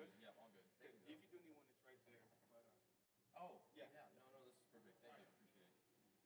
Yeah, all good. If you do need one, it's right there. But, Oh, yeah. No, this is perfect. Thank you. Appreciate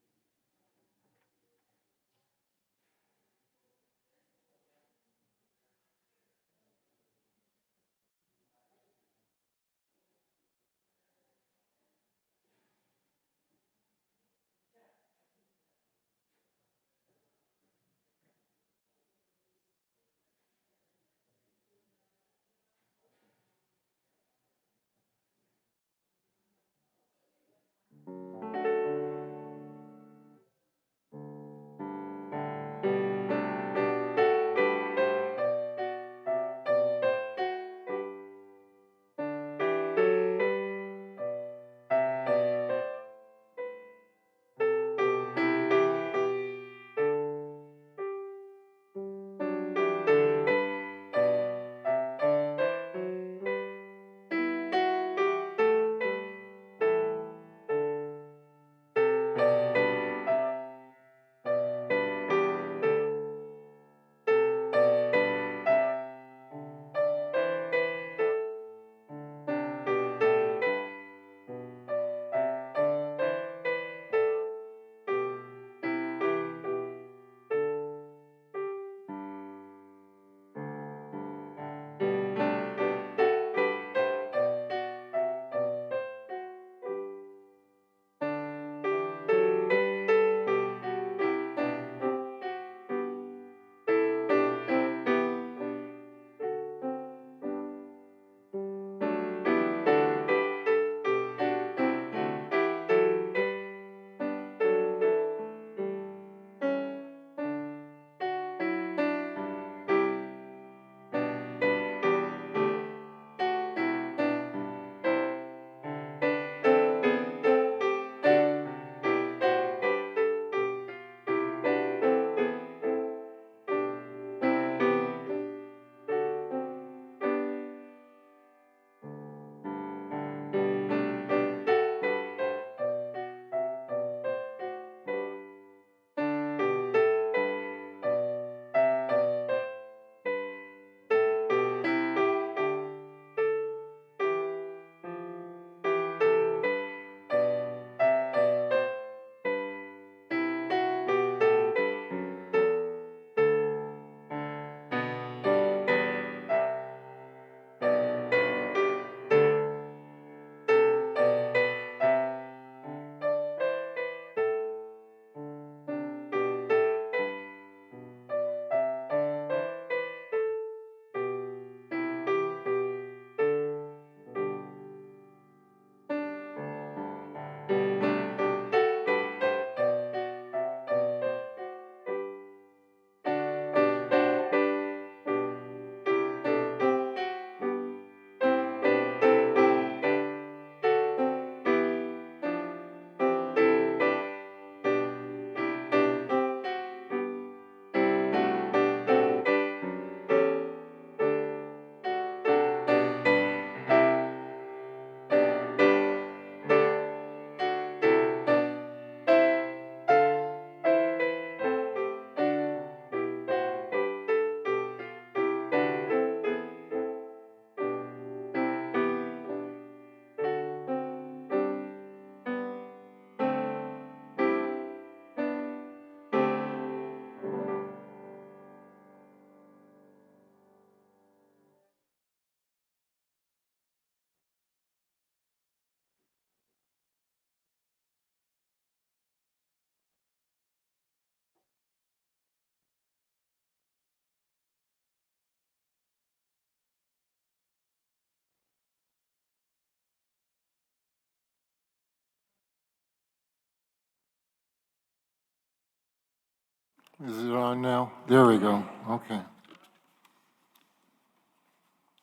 it. Is it on now? There we go. Okay.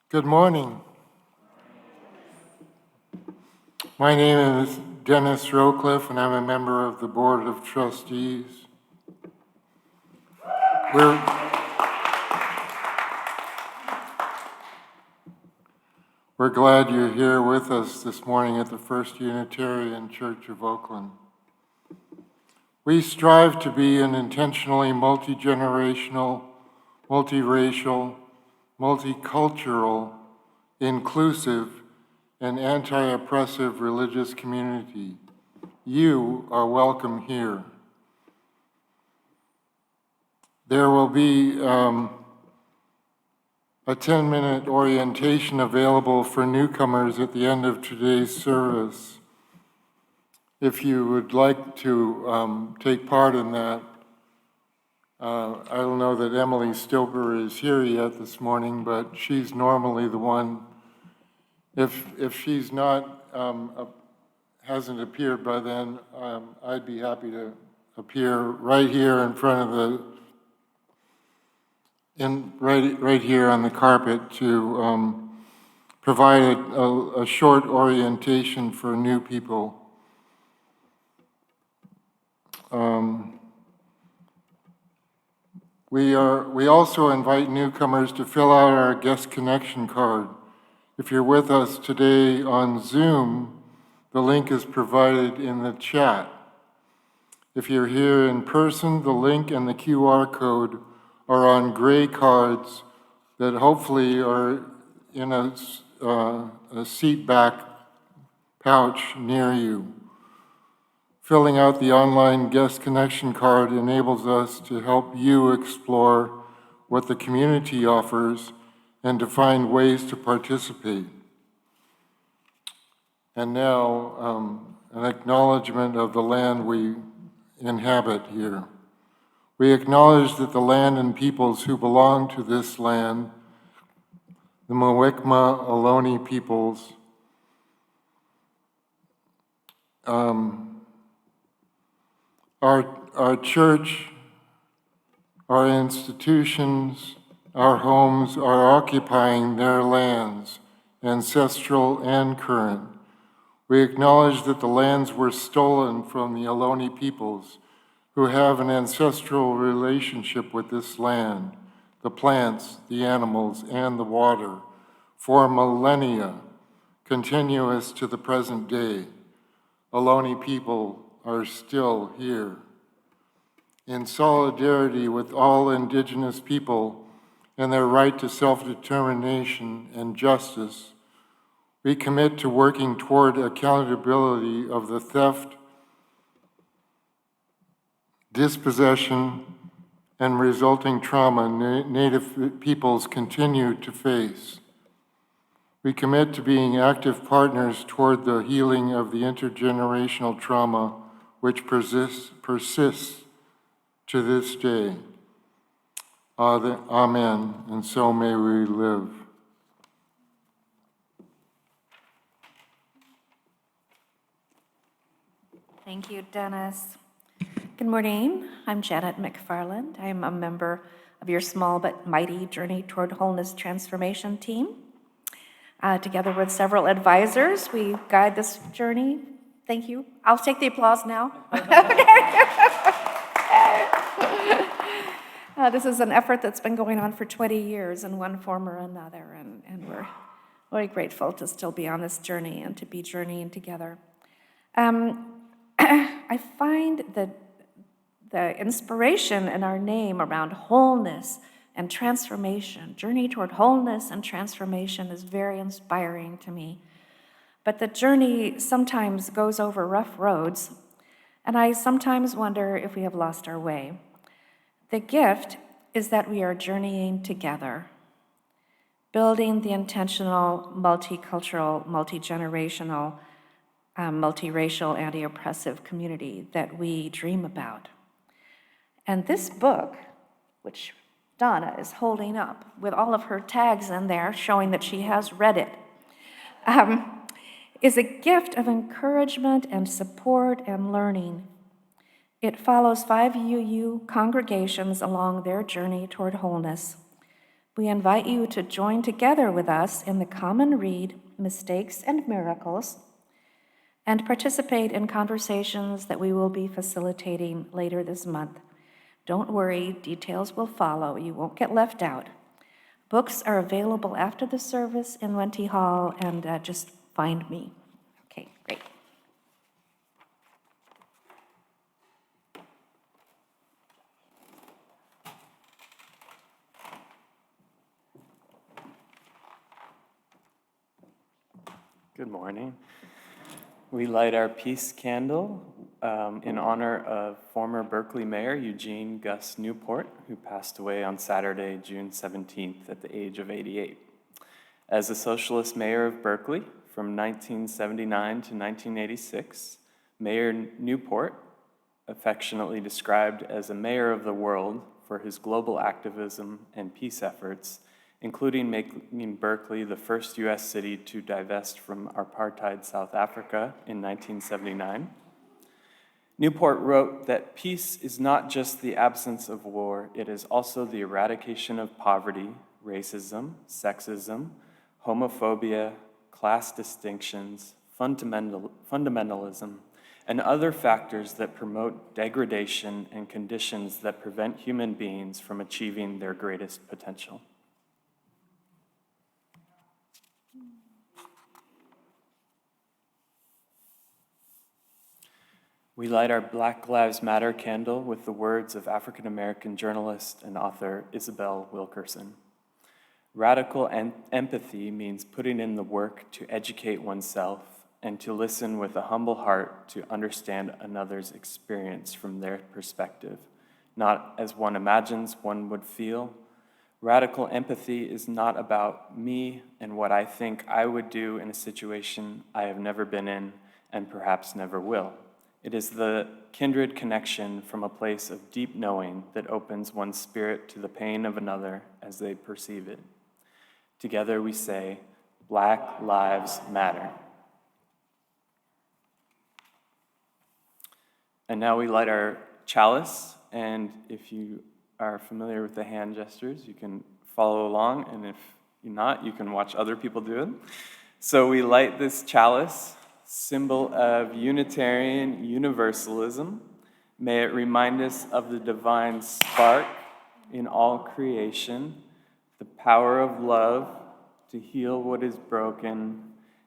Good morning. My name is Dennis Rowcliffe, and I'm a member of the Board of Trustees. We're glad you're here with us this morning at the First Unitarian Church of Oakland. We strive to be an intentionally multi-generational, multiracial, multicultural, inclusive, and anti-oppressive religious community. You are welcome here. There will be a 10-minute orientation available for newcomers at the end of today's service. If you would like to take part in that, I don't know that Emily Stilber is here yet this morning, but she's normally the one. If she's not, hasn't appeared by then, I'd be happy to appear right here in front of the, right here on the carpet to provide a short orientation for new people. We also invite newcomers to fill out our guest connection card. If you're with us today on Zoom, the link is provided in the chat. If you're here in person, the link and the QR code are on gray cards that hopefully are in a seat back pouch near you. Filling out the online guest connection card enables us to help you explore what the community offers and to find ways to participate. And now, an acknowledgement of the land we inhabit here. We acknowledge that the land and peoples who belong to this land, the Muwekma Ohlone peoples, our church, our institutions, our homes are occupying their lands, ancestral and current. We acknowledge that the lands were stolen from the Ohlone peoples who have an ancestral relationship with this land, the plants, the animals, and the water, for millennia, continuous to the present day. Ohlone people are still here. In solidarity with all Indigenous people and their right to self-determination and justice, we commit to working toward accountability of the theft, dispossession, and resulting trauma Native peoples continue to face. We commit to being active partners toward the healing of the intergenerational trauma which persists to this day. Amen, and so may we live. Thank you, Dennis. Good morning. I'm Janet McFarland. I'm a member of your small but mighty Journey Toward Wholeness transformation team. Together with several advisors, we guide this journey. Thank you. I'll take the applause now. This is an effort that's been going on for 20 years in one form or another, and we're very grateful to still be on this journey and to be journeying together. I find that the inspiration in our name around wholeness and transformation, journey toward wholeness and transformation, is very inspiring to me. But the journey sometimes goes over rough roads, and I sometimes wonder if we have lost our way. The gift is that we are journeying together, building the intentional, multicultural, multi-generational, multiracial, anti-oppressive community that we dream about. And this book, which Donna is holding up with all of her tags in there showing that she has read it, is a gift of encouragement and support and learning. It follows 5 UU congregations along their journey toward wholeness. We invite you to join together with us in the common read, Mistakes and Miracles, and participate in conversations that we will be facilitating later this month. Don't worry, details will follow. You won't get left out. Books are available after the service in Wente Hall, and just find me. Okay, great. Good morning. We light our peace candle in honor of former Berkeley Mayor Eugene Gus Newport, who passed away on Saturday, June 17th at the age of 88. As a socialist mayor of Berkeley from 1979 to 1986, Mayor Newport, affectionately described as a mayor of the world for his global activism and peace efforts, including making Berkeley the first U.S. city to divest from apartheid South Africa in 1979. Newport wrote that peace is not just the absence of war, it is also the eradication of poverty, racism, sexism, homophobia, class distinctions, fundamentalism, and other factors that promote degradation and conditions that prevent human beings from achieving their greatest potential. We light our Black Lives Matter candle with the words of African-American journalist and author Isabel Wilkerson. Radical empathy means putting in the work to educate oneself and to listen with a humble heart to understand another's experience from their perspective, not as one imagines one would feel. Radical empathy is not about me and what I think I would do in a situation I have never been in and perhaps never will. It is the kindred connection from a place of deep knowing that opens one's spirit to the pain of another as they perceive it. Together we say, Black Lives Matter. And now we light our chalice, and if you are familiar with the hand gestures, you can follow along, and if you're not, you can watch other people do it. So we light this chalice, symbol of Unitarian Universalism. May it remind us of the divine spark in all creation, the power of love to heal what is broken,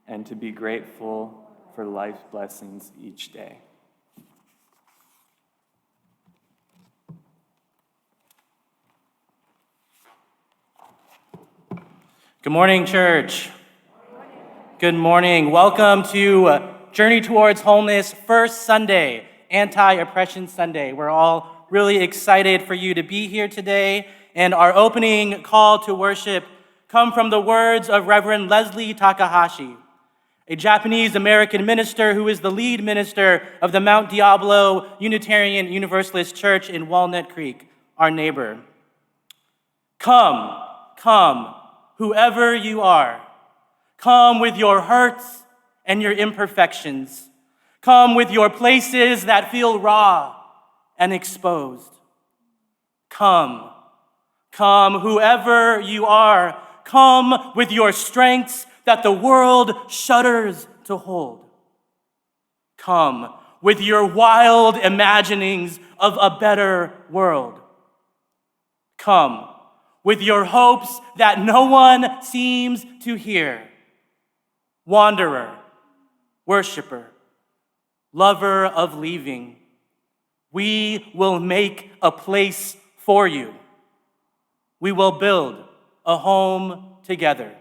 and to be grateful for life's blessings each day. Good morning, church. Good morning. Welcome to Journey Towards Wholeness, first Sunday, Anti-Oppression Sunday. We're all really excited for you to be here today. And our opening call to worship come from the words of Reverend Leslie Takahashi, a Japanese-American minister who is the lead minister of the Mount Diablo Unitarian Universalist Church in Walnut Creek, our neighbor. Come, come, whoever you are. Come with your hurts and your imperfections. Come with your places that feel raw and exposed. Come, come, whoever you are. Come with your strengths that the world shudders to hold. Come with your wild imaginings of a better world. Come with your hopes that no one seems to hear. Wanderer, worshiper, lover of leaving, we will make a place for you. We will build a home together.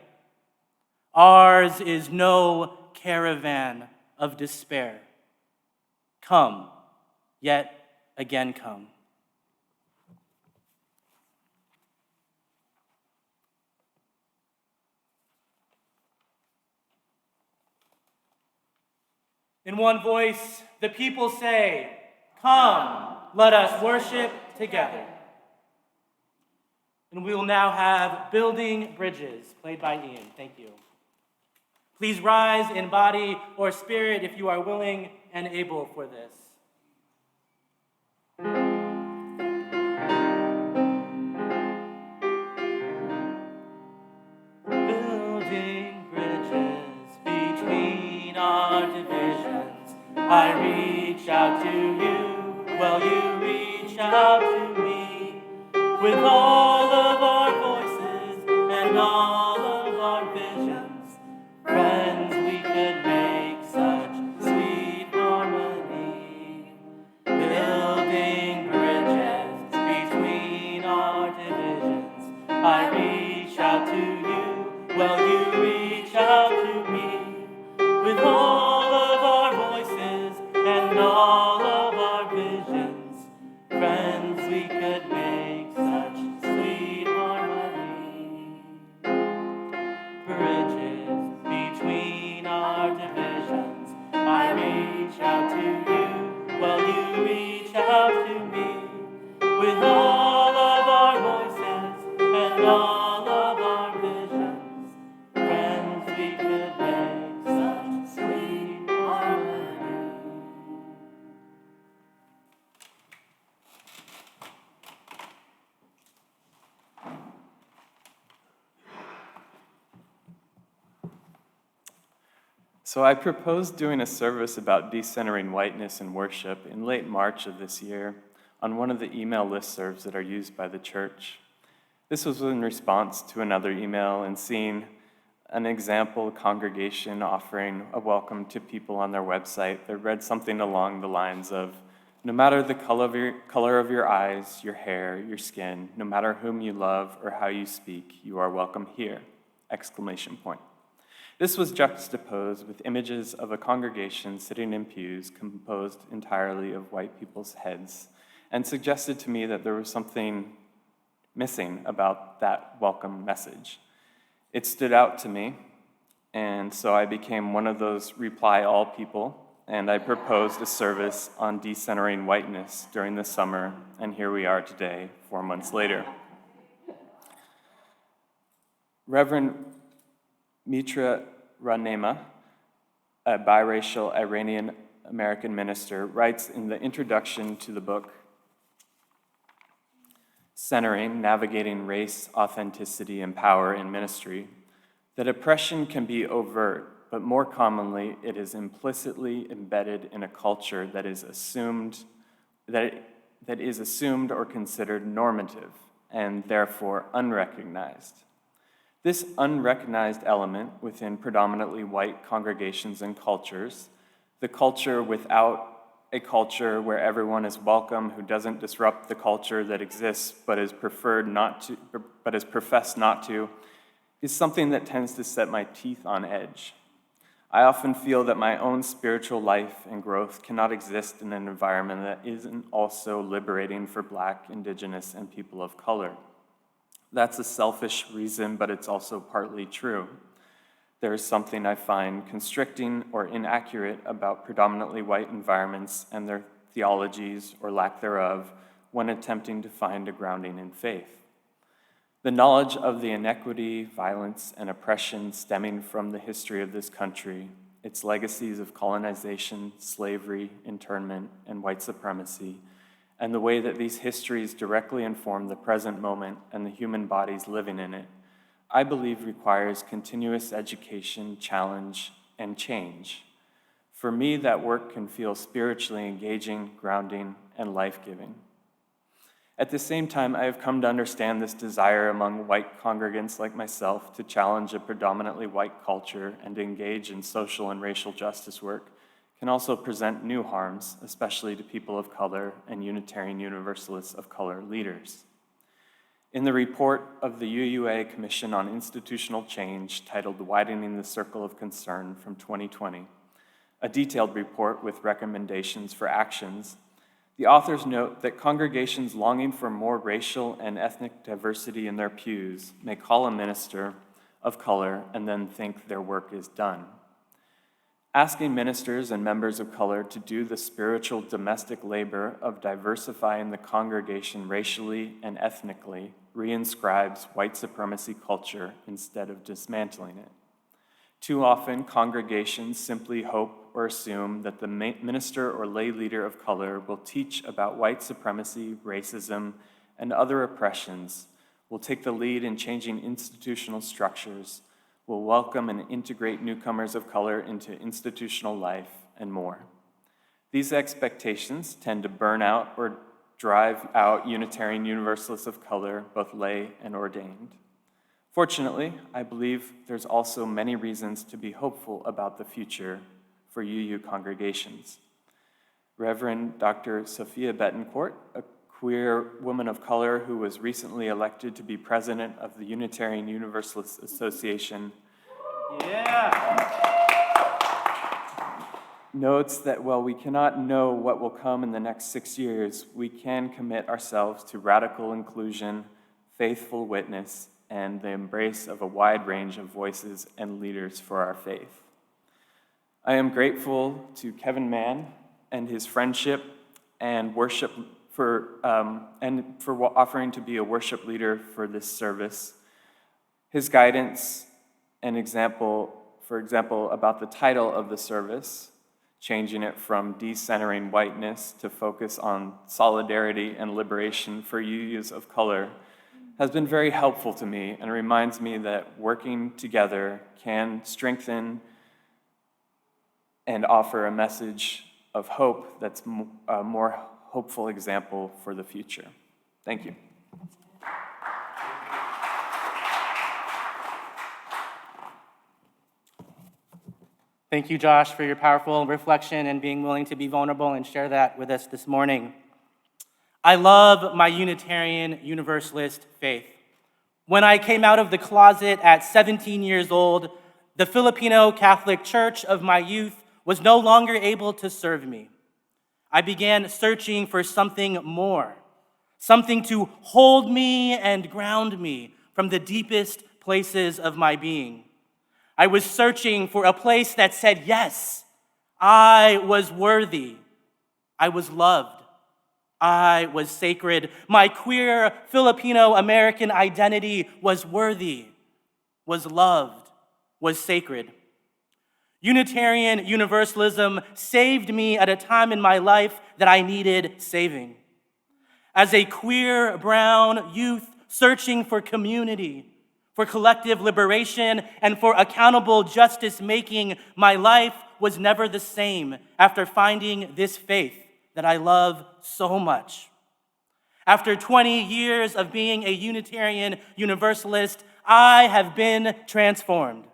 Ours is no caravan of despair. Come, yet again come. In one voice, the people say, come, let us worship together. And we will now have Building Bridges, played by Ian. Thank you. Please rise in body or spirit if you are willing and able for this. Building bridges between our divisions. I reach out to you, while you reach out to me. With all of our voices and all of our visions, friends, we could make such sweet harmony. Building bridges between our divisions. I reach out to you, while you reach out to me. So I proposed doing a service about decentering whiteness in worship in late March of this year on one of the email listservs that are used by the church. This was in response to another email and seeing an example congregation offering a welcome to people on their website that read something along the lines of, "No matter the color of your eyes, your hair, your skin, no matter whom you love or how you speak, you are welcome here!" Exclamation point. This was juxtaposed with images of a congregation sitting in pews composed entirely of white people's heads, and suggested to me that there was something missing about that welcome message. It stood out to me, and so I became one of those reply all people, and I proposed a service on decentering whiteness during the summer, and here we are today, 4 months later. Reverend Mitra Ranema, a biracial Iranian-American minister, writes in the introduction to the book, Centering, Navigating Race, Authenticity, and Power in Ministry, that oppression can be overt, but more commonly, it is implicitly embedded in a culture that is assumed or considered normative, and therefore unrecognized. This unrecognized element within predominantly white congregations and cultures, the culture without a culture where everyone is welcome, who doesn't disrupt the culture that exists but is professed not to, is something that tends to set my teeth on edge. I often feel that my own spiritual life and growth cannot exist in an environment that isn't also liberating for Black, Indigenous, and people of color. That's a selfish reason, but it's also partly true. There is something I find constricting or inaccurate about predominantly white environments and their theologies or lack thereof when attempting to find a grounding in faith. The knowledge of the inequity, violence, and oppression stemming from the history of this country, its legacies of colonization, slavery, internment, and white supremacy, and the way that these histories directly inform the present moment and the human bodies living in it, I believe requires continuous education, challenge, and change. For me, that work can feel spiritually engaging, grounding, and life-giving. At the same time, I have come to understand this desire among white congregants like myself to challenge a predominantly white culture and to engage in social and racial justice work can also present new harms, especially to people of color and Unitarian Universalists of color leaders. In the report of the UUA Commission on Institutional Change titled Widening the Circle of Concern from 2020, a detailed report with recommendations for actions, the authors note that congregations longing for more racial and ethnic diversity in their pews may call a minister of color and then think their work is done. Asking ministers and members of color to do the spiritual domestic labor of diversifying the congregation racially and ethnically reinscribes white supremacy culture instead of dismantling it. Too often, congregations simply hope or assume that the minister or lay leader of color will teach about white supremacy, racism, and other oppressions, will take the lead in changing institutional structures, will welcome and integrate newcomers of color into institutional life, and more. These expectations tend to burn out or drive out Unitarian Universalists of color, both lay and ordained. Fortunately, I believe there's also many reasons to be hopeful about the future for UU congregations. Reverend Dr. Sophia Betancourt, a queer woman of color who was recently elected to be president of the Unitarian Universalist Association, notes that while we cannot know what will come in the next 6 years, we can commit ourselves to radical inclusion, faithful witness, and the embrace of a wide range of voices and leaders for our faith. I am grateful to Kevin Mann and his friendship and worship for offering to be a worship leader for this service. His guidance and for example, about the title of the service, changing it from decentering whiteness to focus on solidarity and liberation for UUs of color, has been very helpful to me and reminds me that working together can strengthen and offer a message of hope that's a more hopeful example for the future. Thank you. Thank you, Josh, for your powerful reflection and being willing to be vulnerable and share that with us this morning. I love my Unitarian Universalist faith. When I came out of the closet at 17 years old, the Filipino Catholic Church of my youth was no longer able to serve me. I began searching for something more, something to hold me and ground me from the deepest places of my being. I was searching for a place that said, yes, I was worthy, I was loved, I was sacred. My queer Filipino-American identity was worthy, was loved, was sacred. Unitarian Universalism saved me at a time in my life that I needed saving. As a queer brown youth searching for community, for collective liberation, and for accountable justice making, my life was never the same after finding this faith that I love so much. After 20 years of being a Unitarian Universalist, I have been transformed.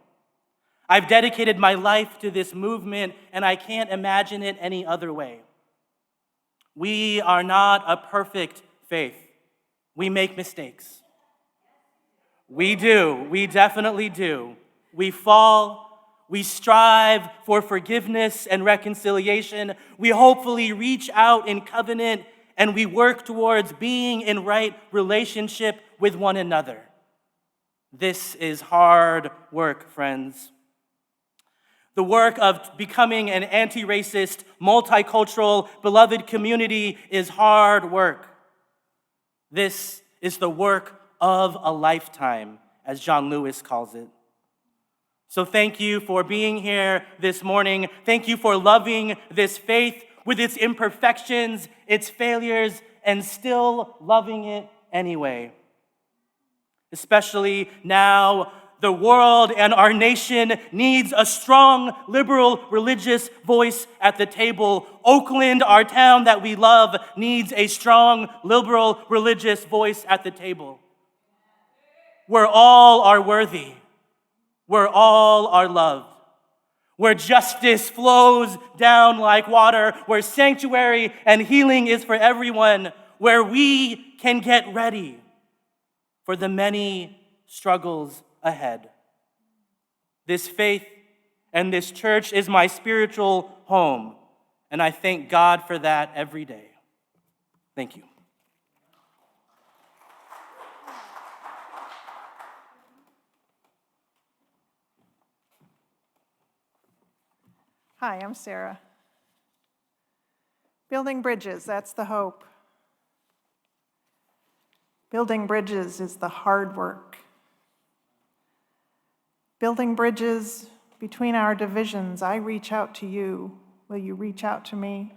I've dedicated my life to this movement, and I can't imagine it any other way. We are not a perfect faith. We make mistakes. We do. We definitely do. We fall. We strive for forgiveness and reconciliation. We hopefully reach out in covenant, and we work towards being in right relationship with one another. This is hard work, friends. The work of becoming an anti-racist, multicultural, beloved community is hard work. This is the work of a lifetime, as John Lewis calls it. So thank you for being here this morning. Thank you for loving this faith with its imperfections, its failures, and still loving it anyway. Especially now, the world and our nation needs a strong, liberal, religious voice at the table. Oakland, our town that we love, needs a strong, liberal, religious voice at the table. Where all are worthy, where all are loved, where justice flows down like water, where sanctuary and healing is for everyone, where we can get ready for the many struggles ahead. This faith and this church is my spiritual home, and I thank God for that every day. Thank you. Hi, I'm Sarah. Building bridges, that's the hope. Building bridges is the hard work. Building bridges between our divisions, I reach out to you. Will you reach out to me?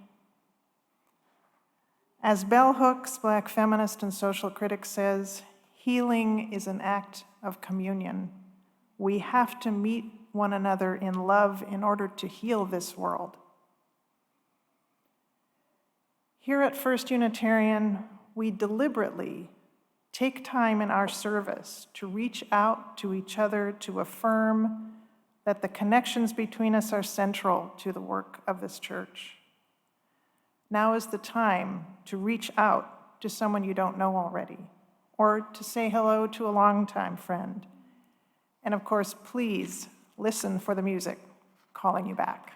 As Bell Hooks, Black feminist and social critic, says, healing is an act of communion. We have to meet one another in love in order to heal this world. Here at First Unitarian, we deliberately take time in our service to reach out to each other to affirm that the connections between us are central to the work of this church. Now is the time to reach out to someone you don't know already, or to say hello to a longtime friend. And of course, please listen for the music calling you back.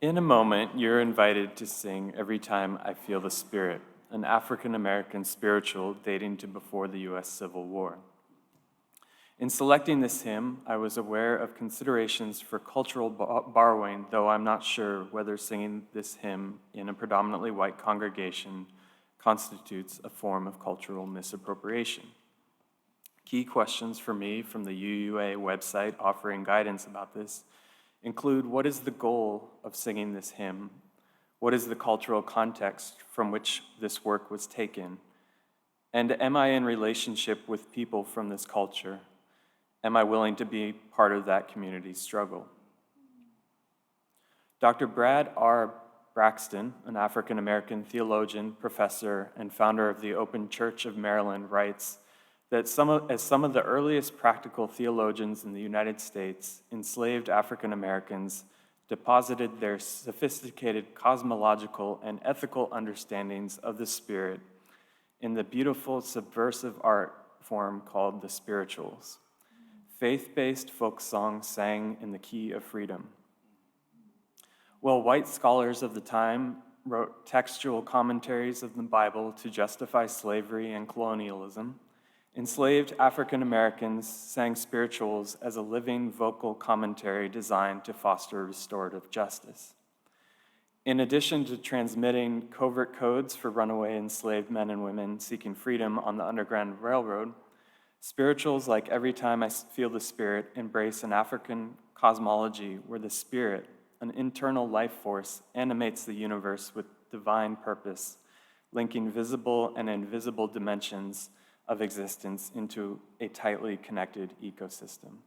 In a moment, you're invited to sing Every Time I Feel the Spirit, an African-American spiritual dating to before the U.S. Civil War. In selecting this hymn, I was aware of considerations for cultural borrowing, though I'm not sure whether singing this hymn in a predominantly white congregation constitutes a form of cultural misappropriation. Key questions for me from the UUA website offering guidance about this include: what is the goal of singing this hymn? What is the cultural context from which this work was taken? And am I in relationship with people from this culture? Am I willing to be part of that community's struggle? Dr. Brad R. Braxton, an African-American theologian, professor, and founder of the Open Church of Maryland, writes that some of the earliest practical theologians in the United States, enslaved African Americans deposited their sophisticated cosmological and ethical understandings of the Spirit in the beautiful subversive art form called the spirituals, faith-based folk songs sang in the key of freedom. While white scholars of the time wrote textual commentaries of the Bible to justify slavery and colonialism, enslaved African Americans sang spirituals as a living vocal commentary designed to foster restorative justice. In addition to transmitting covert codes for runaway enslaved men and women seeking freedom on the Underground Railroad, spirituals like Every Time I Feel the Spirit embrace an African cosmology where the Spirit, an internal life force, animates the universe with divine purpose, linking visible and invisible dimensions of existence into a tightly connected ecosystem.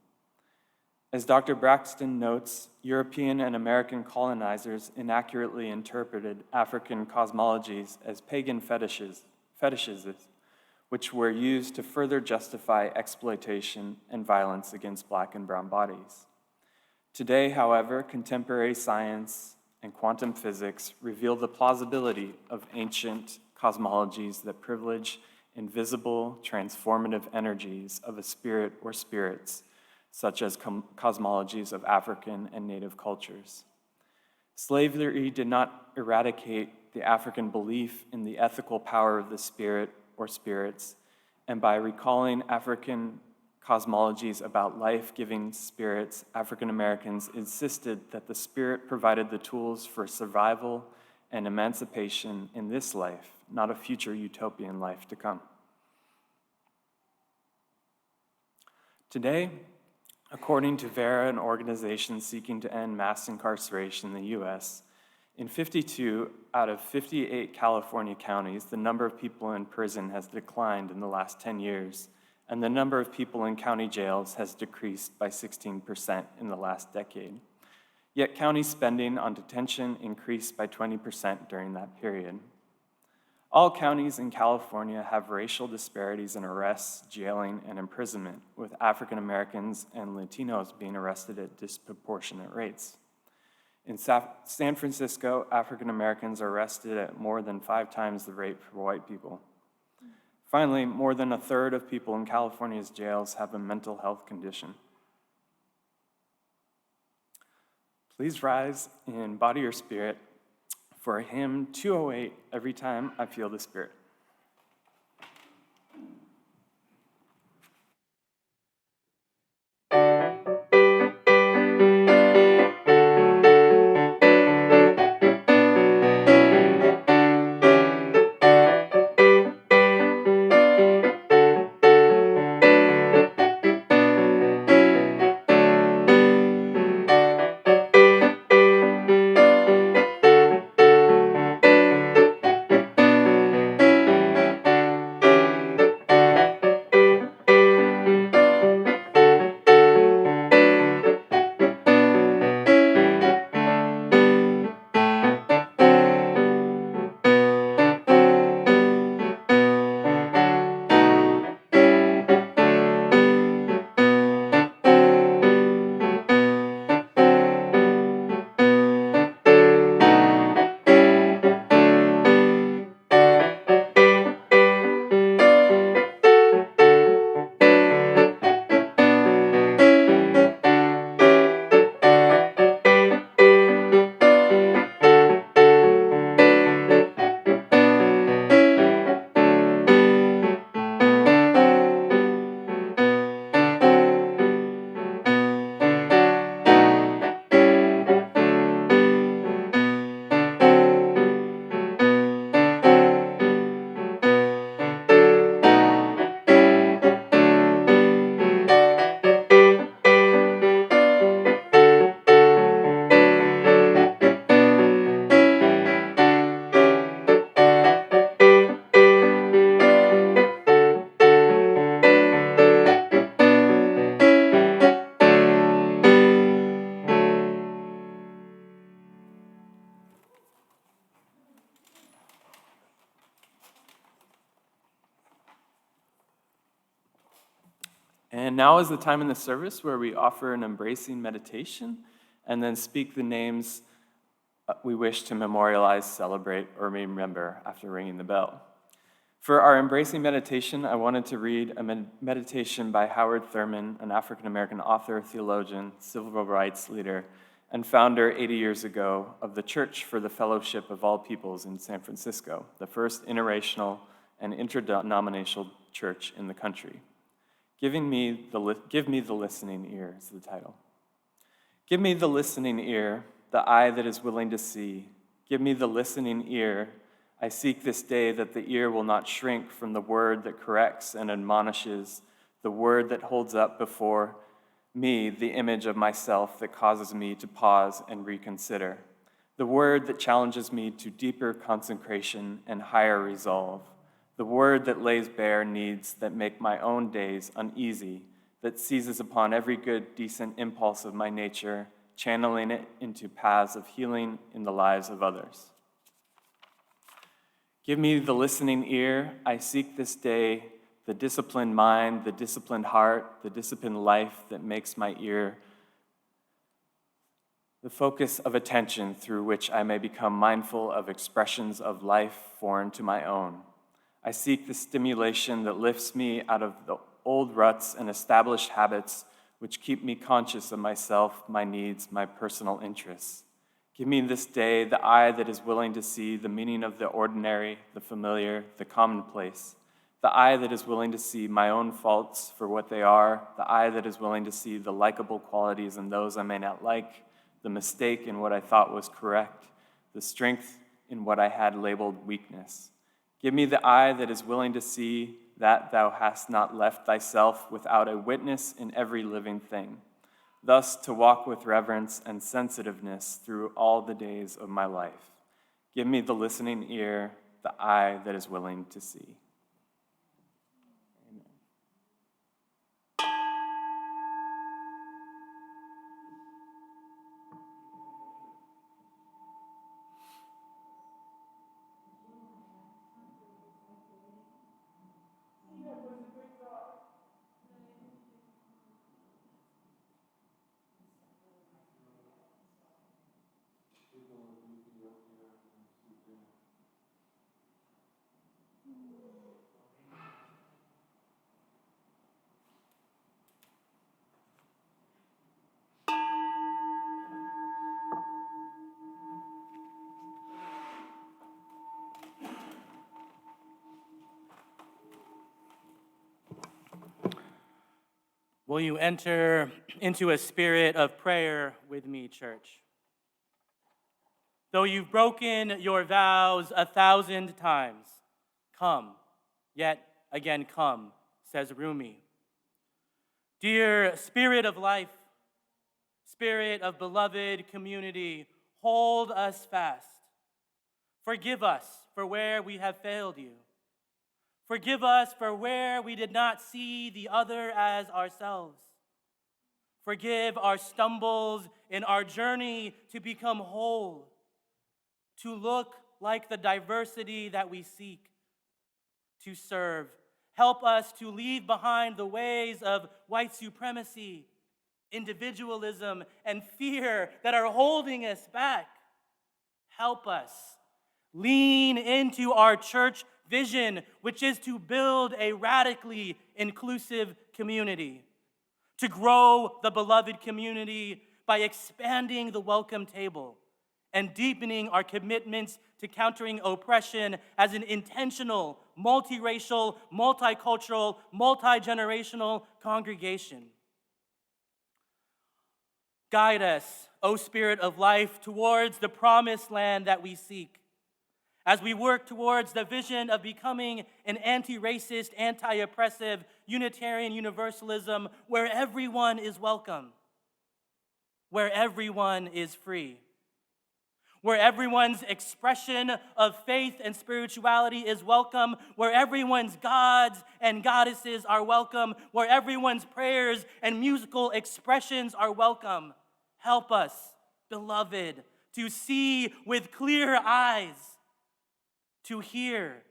As Dr. Braxton notes, European and American colonizers inaccurately interpreted African cosmologies as pagan fetishes, which were used to further justify exploitation and violence against Black and brown bodies. Today, however, contemporary science and quantum physics reveal the plausibility of ancient cosmologies that privilege invisible, transformative energies of a spirit or spirits, such as cosmologies of African and Native cultures. Slavery did not eradicate the African belief in the ethical power of the spirit or spirits, and by recalling African cosmologies about life-giving spirits, African Americans insisted that the spirit provided the tools for survival and emancipation in this life, not a future utopian life to come. Today, according to VERA, an organization seeking to end mass incarceration in the US, in 52 out of 58 California counties, the number of people in prison has declined in the last 10 years, and the number of people in county jails has decreased by 16% in the last decade. Yet county spending on detention increased by 20% during that period. All counties in California have racial disparities in arrests, jailing, and imprisonment, with African Americans and Latinos being arrested at disproportionate rates. In San Francisco, African Americans are arrested at more than 5 times the rate for white people. Finally, more than a third of people in California's jails have a mental health condition. Please rise in body or spirit for hymn 208, Every Time I Feel the Spirit. And now is the time in the service where we offer an embracing meditation and then speak the names we wish to memorialize, celebrate, or remember after ringing the bell. For our embracing meditation, I wanted to read a meditation by Howard Thurman, an African-American author, theologian, civil rights leader, and founder 80 years ago of the Church for the Fellowship of All Peoples in San Francisco, the first interracial and interdenominational church in the country. Give me the listening ear is the title. Give me the listening ear, the eye that is willing to see. Give me the listening ear. I seek this day that the ear will not shrink from the word that corrects and admonishes, the word that holds up before me the image of myself that causes me to pause and reconsider, the word that challenges me to deeper consecration and higher resolve, the word that lays bare needs that make my own days uneasy, that seizes upon every good, decent impulse of my nature, channeling it into paths of healing in the lives of others. Give me the listening ear. I seek this day the disciplined mind, the disciplined heart, the disciplined life that makes my ear the focus of attention through which I may become mindful of expressions of life foreign to my own. I seek the stimulation that lifts me out of the old ruts and established habits which keep me conscious of myself, my needs, my personal interests. Give me this day the eye that is willing to see the meaning of the ordinary, the familiar, the commonplace, the eye that is willing to see my own faults for what they are, the eye that is willing to see the likable qualities in those I may not like, the mistake in what I thought was correct, the strength in what I had labeled weakness. Give me the eye that is willing to see that thou hast not left thyself without a witness in every living thing, thus to walk with reverence and sensitiveness through all the days of my life. Give me the listening ear, the eye that is willing to see. Amen. Will you enter into a spirit of prayer with me, church? Though you've broken your vows 1,000 times, come, yet again come, says Rumi. Dear Spirit of life, Spirit of beloved community, hold us fast. Forgive us for where we have failed you. Forgive us for where we did not see the other as ourselves. Forgive our stumbles in our journey to become whole, to look like the diversity that we seek, to serve. Help us to leave behind the ways of white supremacy, individualism, and fear that are holding us back. Help us lean into our church vision, which is to build a radically inclusive community, to grow the beloved community by expanding the welcome table and deepening our commitments to countering oppression as an intentional, multiracial, multicultural, multi-generational congregation. Guide us, O Spirit of life, towards the promised land that we seek, as we work towards the vision of becoming an anti-racist, anti-oppressive Unitarian Universalism where everyone is welcome, where everyone is free, where everyone's expression of faith and spirituality is welcome, where everyone's gods and goddesses are welcome, where everyone's prayers and musical expressions are welcome. Help us, beloved, to see with clear eyes, to hear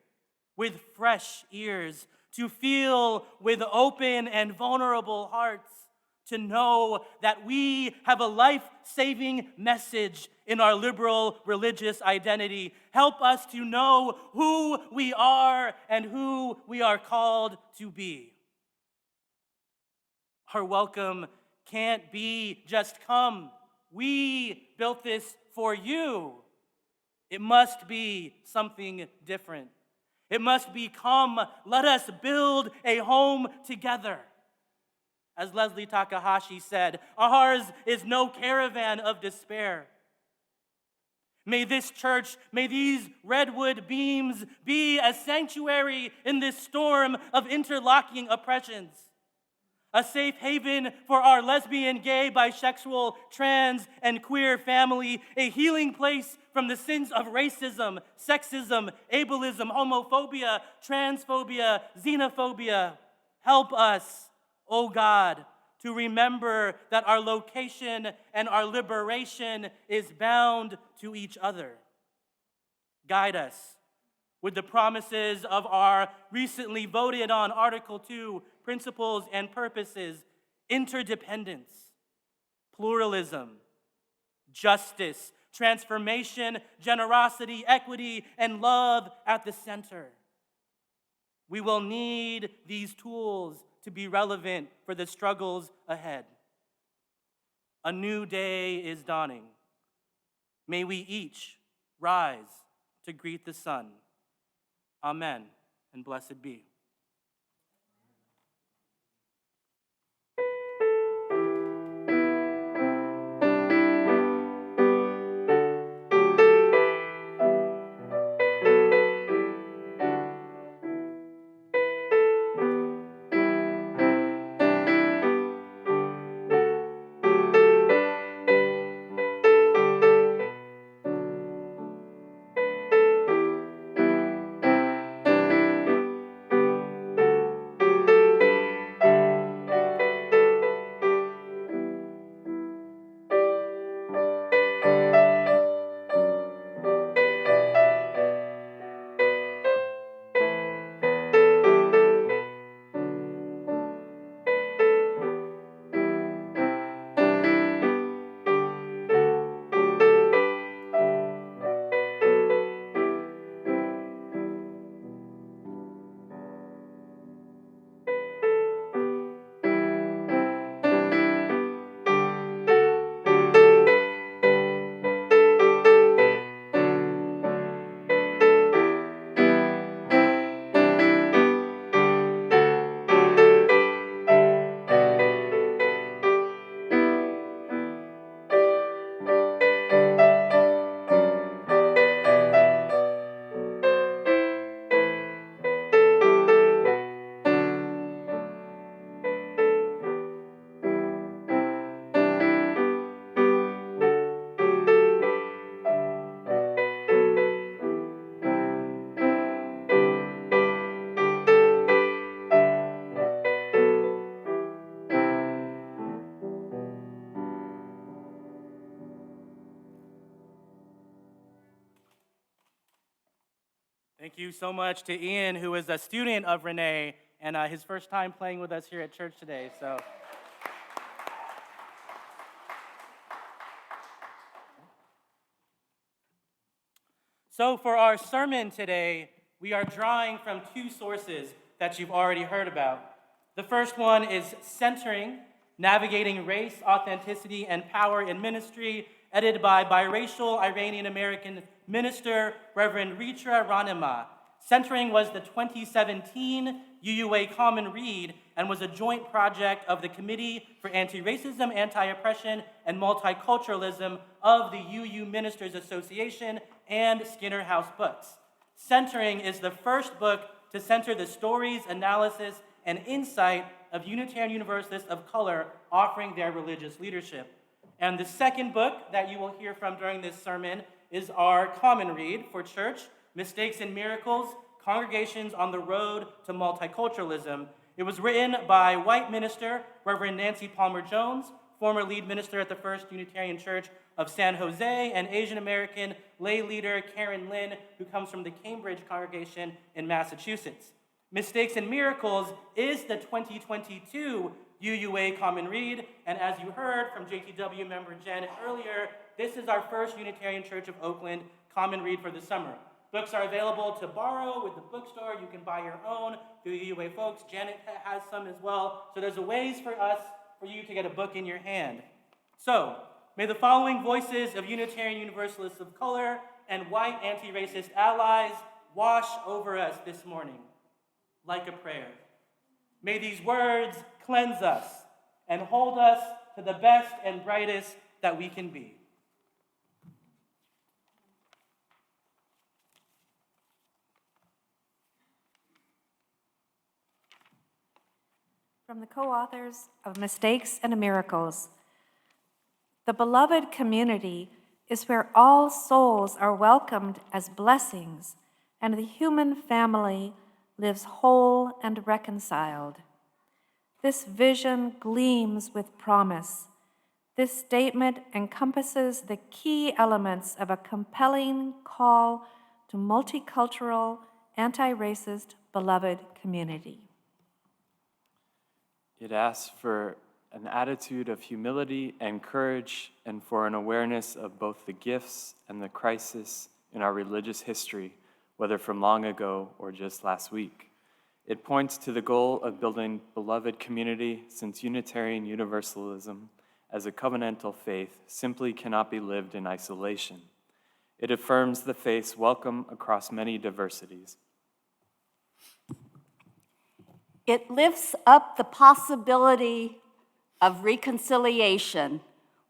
with fresh ears, to feel with open and vulnerable hearts, to know that we have a life-saving message in our liberal religious identity. Help us to know who we are and who we are called to be. Our welcome can't be just come. We built this for you. It must be something different. It must be come, let us build a home together. As Leslie Takahashi said, ours is no caravan of despair. May this church, may these redwood beams be a sanctuary in this storm of interlocking oppressions. A safe haven for our lesbian, gay, bisexual, trans, and queer family, a healing place from the sins of racism, sexism, ableism, homophobia, transphobia, xenophobia. Help us, O God, to remember that our location and our liberation is bound to each other. Guide us with the promises of our recently voted on Article 2 principles and purposes: interdependence, pluralism, justice, transformation, generosity, equity, and love at the center. We will need these tools to be relevant for the struggles ahead. A new day is dawning. May we each rise to greet the sun. Amen, and blessed be. Thank you so much to Ian, who is a student of Renee, and his first time playing with us here at church today. So for our sermon today, we are drawing from two sources that you've already heard about. The first one is Centering, Navigating Race, Authenticity, and Power in Ministry, edited by biracial Iranian-American minister, Reverend Ritra Ranema. Centering was the 2017 UUA Common Read and was a joint project of the Committee for Anti-Racism, Anti-Oppression, and Multiculturalism of the UU Ministers Association and Skinner House Books. Centering is the first book to center the stories, analysis, and insight of Unitarian Universalists of color offering their religious leadership. And the second book that you will hear from during this sermon is our Common Read for Church, Mistakes and Miracles, Congregations on the Road to Multiculturalism. It was written by white minister Reverend Nancy Palmer-Jones, former lead minister at the First Unitarian Church of San Jose, and Asian American lay leader Karen Lynn, who comes from the Cambridge congregation in Massachusetts. Mistakes and Miracles is the 2022 UUA Common Read, and as you heard from JTW member Janet earlier, this is our first Unitarian Church of Oakland Common Read for the summer. Books are available to borrow with the bookstore. You can buy your own through the UUA folks. Janet has some as well. So there's a ways for you to get a book in your hand. So, may the following voices of Unitarian Universalists of color and white anti-racist allies wash over us this morning like a prayer. May these words cleanse us and hold us to the best and brightest that we can be. From the co-authors of Mistakes and Miracles, the beloved community is where all souls are welcomed as blessings, and the human family lives whole and reconciled. This vision gleams with promise. This statement encompasses the key elements of a compelling call to multicultural, anti-racist, beloved community. It asks for an attitude of humility and courage, and for an awareness of both the gifts and the crisis in our religious history, whether from long ago or just last week. It points to the goal of building beloved community, since Unitarian Universalism as a covenantal faith simply cannot be lived in isolation. It affirms the faith's welcome across many diversities. It lifts up the possibility of reconciliation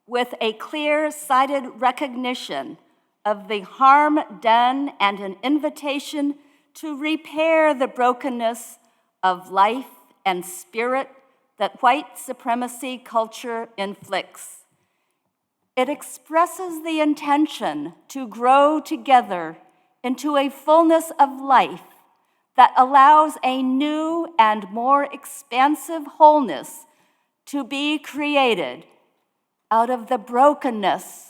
with a clear-sighted recognition of the harm done and an invitation to repair the brokenness of life and spirit that white supremacy culture inflicts. It expresses the intention to grow together into a fullness of life that allows a new and more expansive wholeness to be created out of the brokenness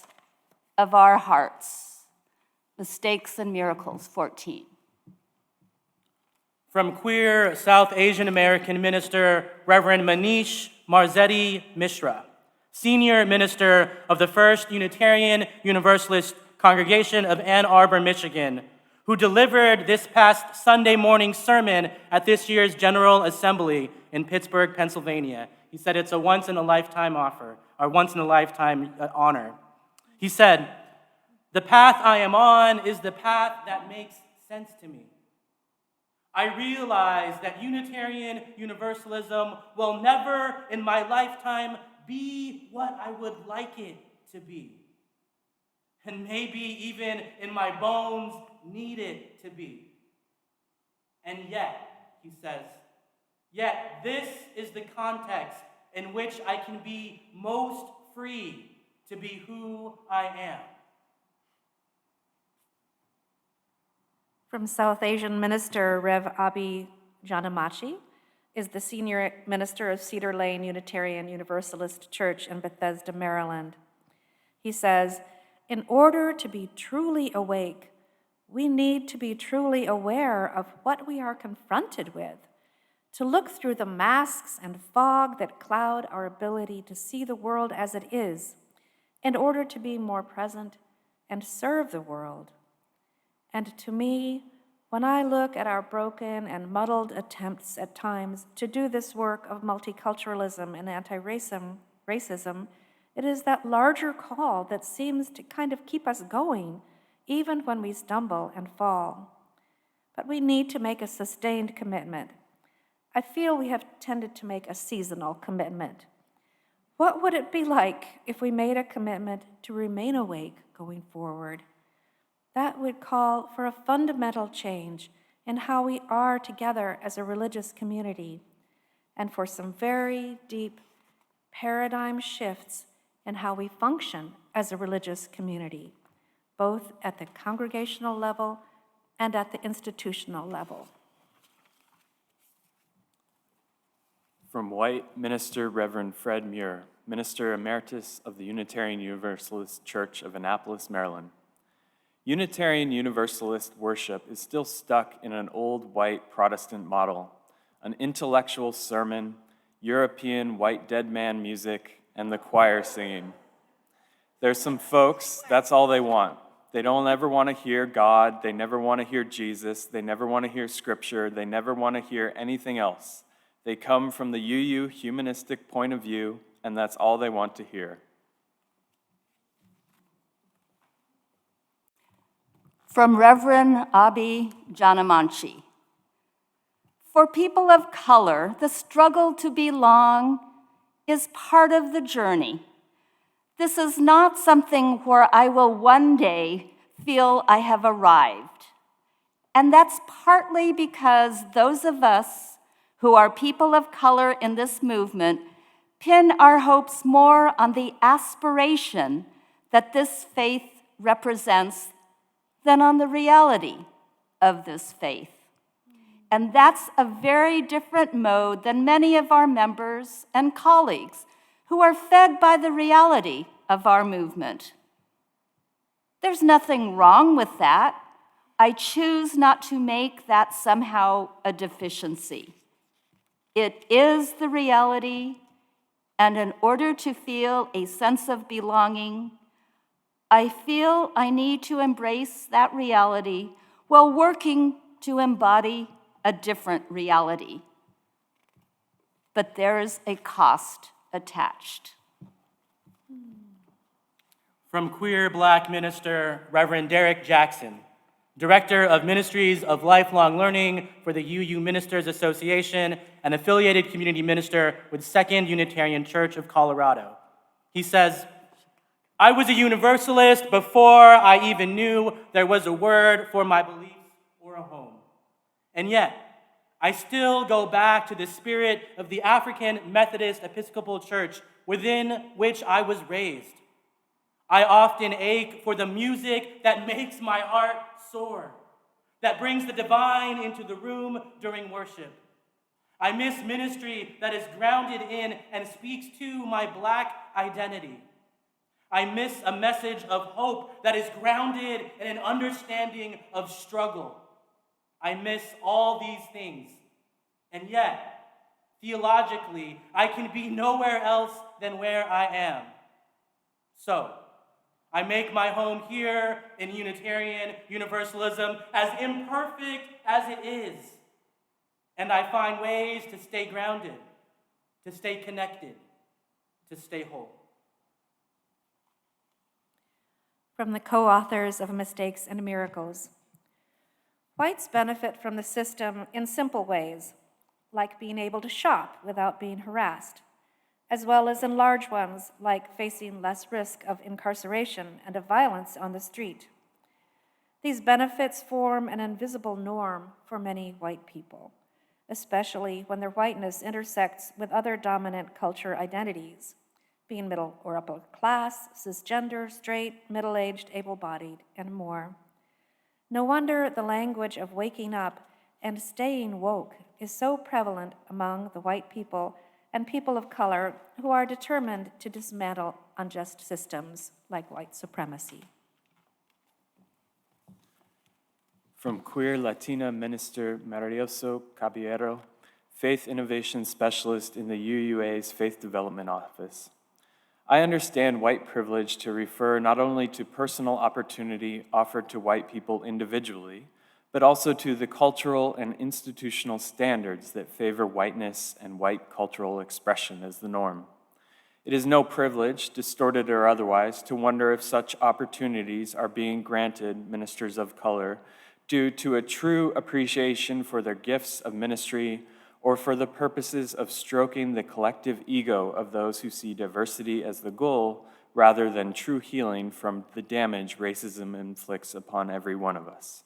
of our hearts. Mistakes and Miracles, 14. From queer South Asian American minister Reverend Manish Marzetti Mishra, senior minister of the First Unitarian Universalist Congregation of Ann Arbor, Michigan, who delivered this past Sunday morning sermon at this year's General Assembly in Pittsburgh, Pennsylvania. He said it's a once-in-a-lifetime offer, or once-in-a-lifetime honor. He said, "The path I am on is the path that makes sense to me. I realize that Unitarian Universalism will never in my lifetime be what I would like it to be. And maybe even in my bones need it to be. And yet," he says, "yet this is the context in which I can be most free to be who I am." From South Asian minister Rev. Abi Janamachi is the senior minister of Cedar Lane Unitarian Universalist Church in Bethesda, Maryland. He says, "In order to be truly awake, we need to be truly aware of what we are confronted with, to look through the masks and fog that cloud our ability to see the world as it is, in order to be more present and serve the world. And to me, when I look at our broken and muddled attempts at times to do this work of multiculturalism and anti-racism, it is that larger call that seems to kind of keep us going, even when we stumble and fall. But we need to make a sustained commitment. I feel we have tended to make a seasonal commitment. What would it be like if we made a commitment to remain awake going forward? That would call for a fundamental change in how we are together as a religious community, and for some very deep paradigm shifts in how we function as a religious community, both at the congregational level and at the institutional level." From white minister Reverend Fred Muir, minister emeritus of the Unitarian Universalist Church of Annapolis, Maryland. Unitarian Universalist worship is still stuck in an old white Protestant model, an intellectual sermon, European white dead man music, and the choir singing. There's some folks, that's all they want. They don't ever want to hear God, they never want to hear Jesus, they never want to hear scripture, they never want to hear anything else. They come from the UU humanistic point of view, and that's all they want to hear. From Reverend Abi Janamanchi. For people of color, the struggle to belong is part of the journey. This is not something where I will one day feel I have arrived. And that's partly because those of us who are people of color in this movement pin our hopes more on the aspiration that this faith represents than on the reality of this faith. And that's a very different mode than many of our members and colleagues who are fed by the reality of our movement. There's nothing wrong with that. I choose not to make that somehow a deficiency. It is the reality, and in order to feel a sense of belonging, I feel I need to embrace that reality while working to embody a different reality. But there is a cost attached. From queer Black minister Reverend Derek Jackson, Director of Ministries of Lifelong Learning for the UU Ministers Association and affiliated community minister with Second Unitarian Church of Colorado. He says, I was a Universalist before I even knew there was a word for my beliefs or a home. And yet, I still go back to the spirit of the African Methodist Episcopal Church within which I was raised. I often ache for the music that makes my heart soar, that brings the divine into the room during worship. I miss ministry that is grounded in and speaks to my Black identity. I miss a message of hope that is grounded in an understanding of struggle. I miss all these things. And yet, theologically, I can be nowhere else than where I am. So, I make my home here in Unitarian Universalism, as imperfect as it is. And I find ways to stay grounded, to stay connected, to stay whole. From the co-authors of Mistakes and Miracles. Whites benefit from the system in simple ways, like being able to shop without being harassed, as well as in large ones, like facing less risk of incarceration and of violence on the street. These benefits form an invisible norm for many white people, especially when their whiteness intersects with other dominant culture identities, being middle or upper class, cisgender, straight, middle-aged, able-bodied, and more. No wonder the language of waking up and staying woke is so prevalent among the white people and people of color who are determined to dismantle unjust systems like white supremacy. From queer Latina minister Marioso Caballero, Faith Innovation Specialist in the UUA's Faith Development Office. I understand white privilege to refer not only to personal opportunity offered to white people individually, but also to the cultural and institutional standards that favor whiteness and white cultural expression as the norm. It is no privilege, distorted or otherwise, to wonder if such opportunities are being granted ministers of color due to a true appreciation for their gifts of ministry or for the purposes of stroking the collective ego of those who see diversity as the goal rather than true healing from the damage racism inflicts upon every one of us.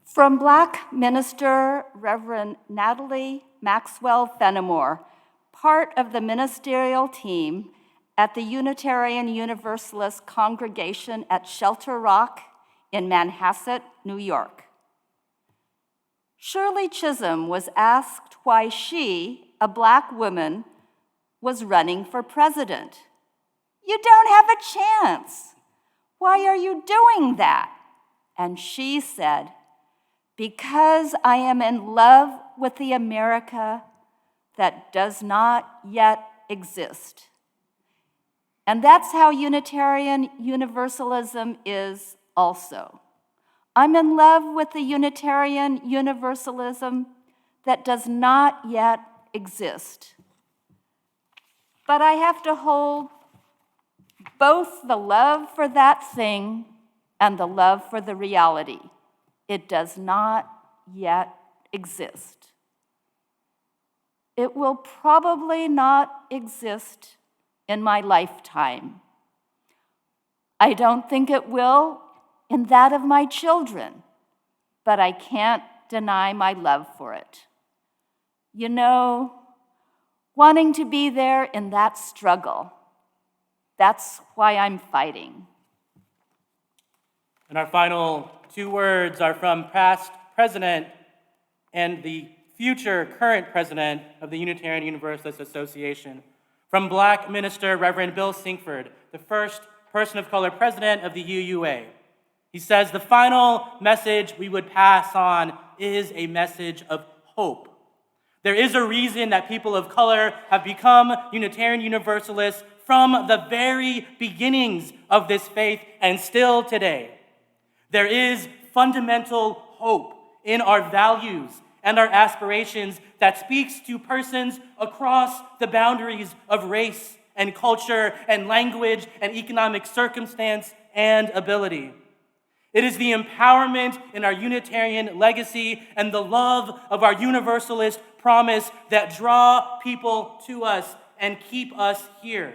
From Black minister Reverend Natalie Maxwell Fenimore, part of the ministerial team at the Unitarian Universalist congregation at Shelter Rock in Manhasset, New York. Shirley Chisholm was asked why she, a Black woman, was running for president. You don't have a chance. Why are you doing that? And she said, because I am in love with the America that does not yet exist. And that's how Unitarian Universalism is also. I'm in love with the Unitarian Universalism that does not yet exist. But I have to hold both the love for that thing and the love for the reality. It does not yet exist. It will probably not exist in my lifetime. I don't think it will in that of my children, but I can't deny my love for it. You know, wanting to be there in that struggle, that's why I'm fighting. And our final two words are from past president and the future current president of the Unitarian Universalist Association, from Black minister Reverend Bill Sinkford, the first person of color president of the UUA. He says, the final message we would pass on is a message of hope. There is a reason that people of color have become Unitarian Universalists from the very beginnings of this faith and still today. There is fundamental hope in our values and our aspirations that speaks to persons across the boundaries of race and culture and language and economic circumstance and ability. It is the empowerment in our Unitarian legacy and the love of our Universalist promise that draw people to us and keep us here.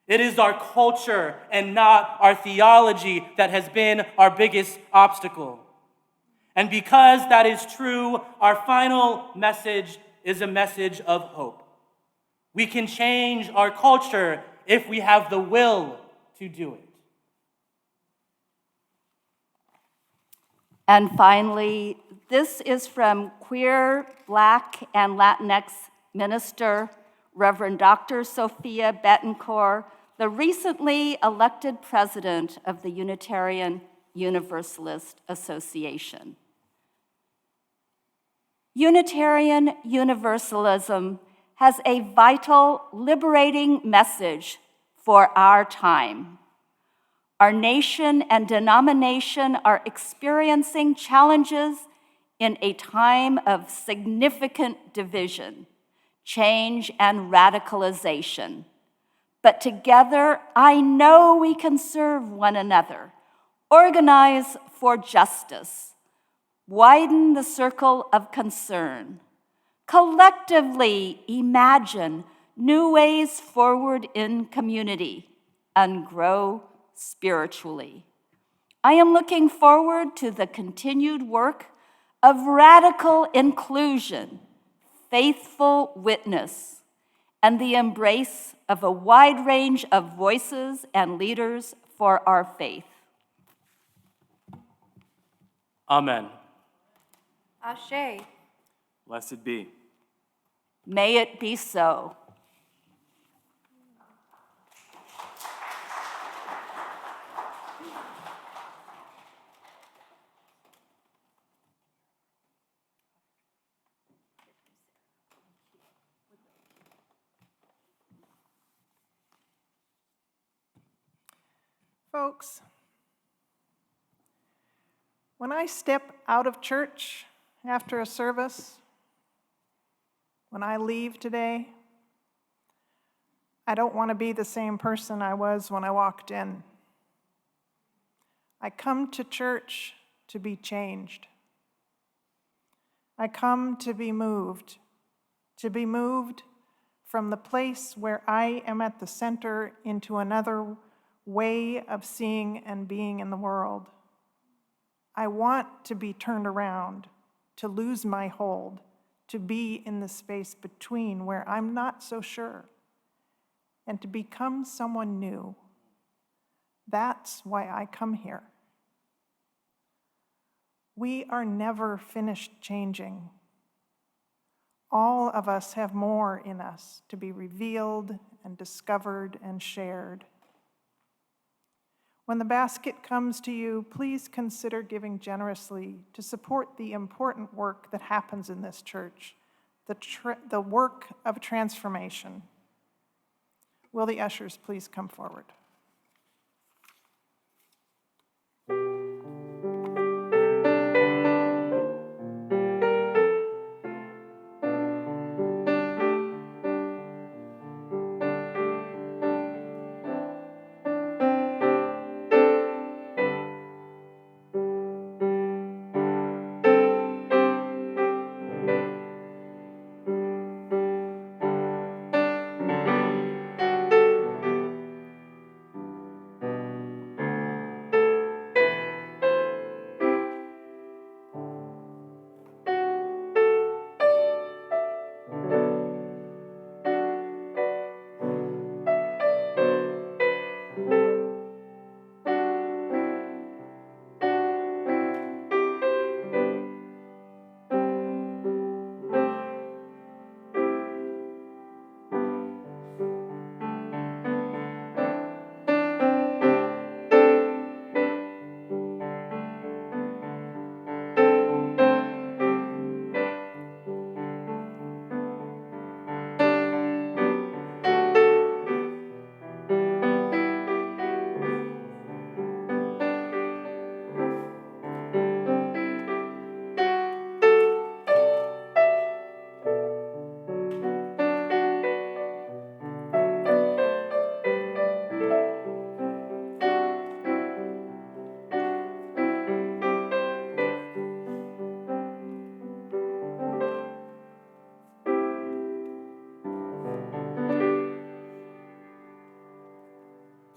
It is our culture and not our theology that has been our biggest obstacle. And because that is true, our final message is a message of hope. We can change our culture if we have the will to do it. And finally, this is from queer, Black, and Latinx minister, Reverend Dr. Sophia Betancourt, the recently elected president of the Unitarian Universalist Association. Unitarian Universalism has a vital, liberating message for our time. Our nation and denomination are experiencing challenges in a time of significant division, change, and radicalization. But together, I know we can serve one another, organize for justice, widen the circle of concern, collectively imagine new ways forward in community, and grow spiritually. I am looking forward to the continued work of radical inclusion, faithful witness, and the embrace of a wide range of voices and leaders for our faith. Amen. Ashe. Blessed be. May it be so. Folks, when I step out of church after a service, when I leave today, I don't want to be the same person I was when I walked in. I come to church to be changed. I come to be moved from the place where I am at the center into another way of seeing and being in the world. I want to be turned around, to lose my hold, to be in the space between where I'm not so sure, and to become someone new. That's why I come here. We are never finished changing. All of us have more in us to be revealed and discovered and shared. When the basket comes to you, please consider giving generously to support the important work that happens in this church, the work of transformation. Will the ushers please come forward?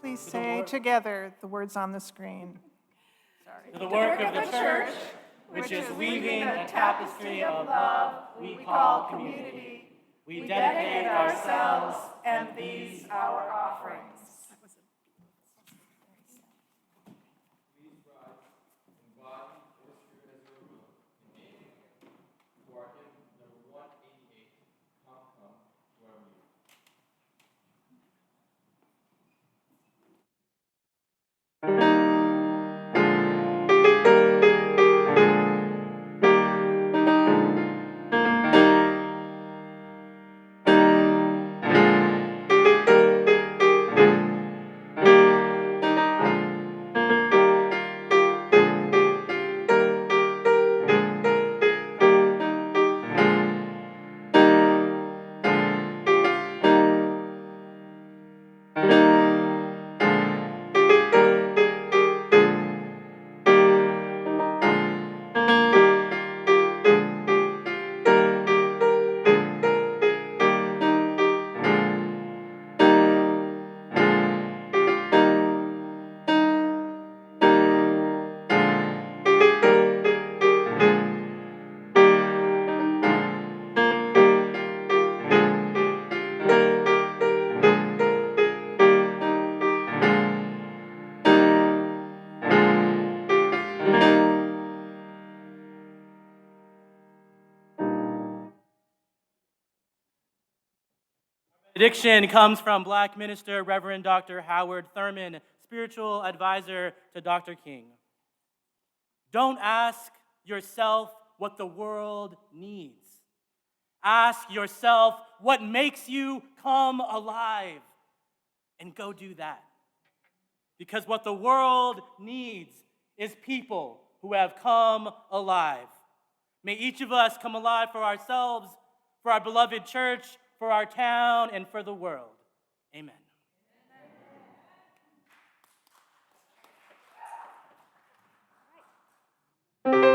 Please say together the words on the screen. To the work of the church, which is weaving a tapestry of love we call community, we dedicate ourselves and these our offerings. Benediction comes from Black minister Reverend Dr. Howard Thurman, spiritual advisor to Dr. King. Don't ask yourself what the world needs. Ask yourself what makes you come alive, and go do that. Because what the world needs is people who have come alive. May each of us come alive for ourselves, for our beloved church, for our town, and for the world. Amen. Amen.